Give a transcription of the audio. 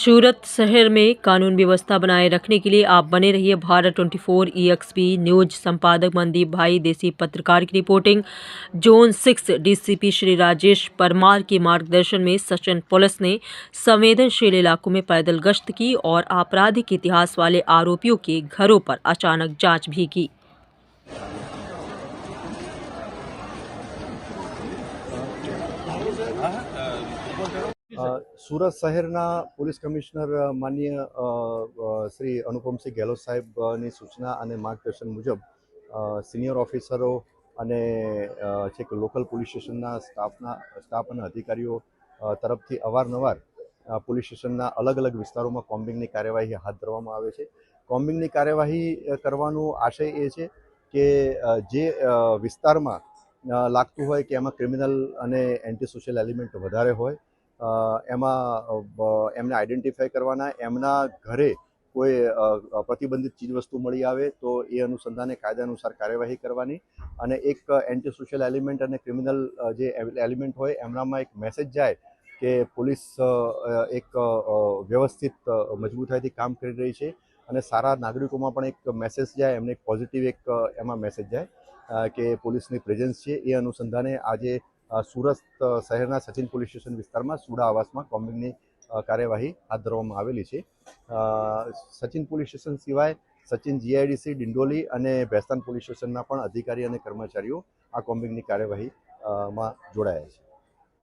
सूरत शहर में कानून व्यवस्था बनाए रखने के लिए आप बने रहिए भारत 24 EXP न्यूज संपादक मनदीप भाई देसी पत्रकार की reporting. Zone 6 DCP Shri Rajesh Parmar के मार्गदर्शन में सचिन पुलिस ने संवेदनशील इलाकों में पैदल गश्त की और आपराधिक इतिहास वाले आरोपियों के घरों पर अचानक जांच भी की। સુરત શહેરના પોલીસ કમિશનર માનનીય શ્રી અનુપમસિંહ ગેહલોત સાહેબની સૂચના અને માર્ગદર્શન મુજબ સિનિયર ઓફિસરો અને છેક લોકલ પોલીસ સ્ટેશનના સ્ટાફ અને અધિકારીઓ તરફથી અવારનવાર પોલીસ સ્ટેશનના અલગ અલગ વિસ્તારોમાં કોમ્બિંગની કાર્યવાહી હાથ ધરવામાં આવે છે। કોમ્બિંગની કાર્યવાહી કરવાનો આશય એ છે કે જે વિસ્તારમાં લાગતું હોય કે એમાં ક્રિમિનલ અને એન્ટી સોશિયલ એલિમેન્ટ વધારે હોય એમાં એમને આઈડેન્ટિફાઈ કરવાના, એમના ઘરે કોઈ પ્રતિબંધિત ચીજવસ્તુ મળી આવે તો એ અનુસંધાને કાયદા અનુસાર કાર્યવાહી કરવાની અને એક એન્ટી સોશિયલ એલિમેન્ટ અને ક્રિમિનલ જે એલિમેન્ટ હોય એમનામાં એક મેસેજ જાય કે પોલીસ એક વ્યવસ્થિત મજબૂતાઈથી કામ કરી રહી છે અને સારા નાગરિકોમાં પણ એક મેસેજ જાય, એમને એક પોઝિટિવ એક એમાં મેસેજ જાય કે પોલીસની પ્રેઝન્સ છે। એ અનુસંધાને આજે સુરત શહેરના સચિન પોલીસ સ્ટેશન વિસ્તારમાં સુડા આવાસમાં કોમ્બિંગની કાર્યવાહી હાથ ધરવામાં આવેલી છે। સચિન પોલીસ સ્ટેશન સિવાય સચિન GIDC ડિંડોલી અને ભેસ્તાન પોલીસ સ્ટેશનના પણ અધિકારી અને કર્મચારીઓ આ કોમ્બિંગની કાર્યવાહીમાં જોડાયા છે।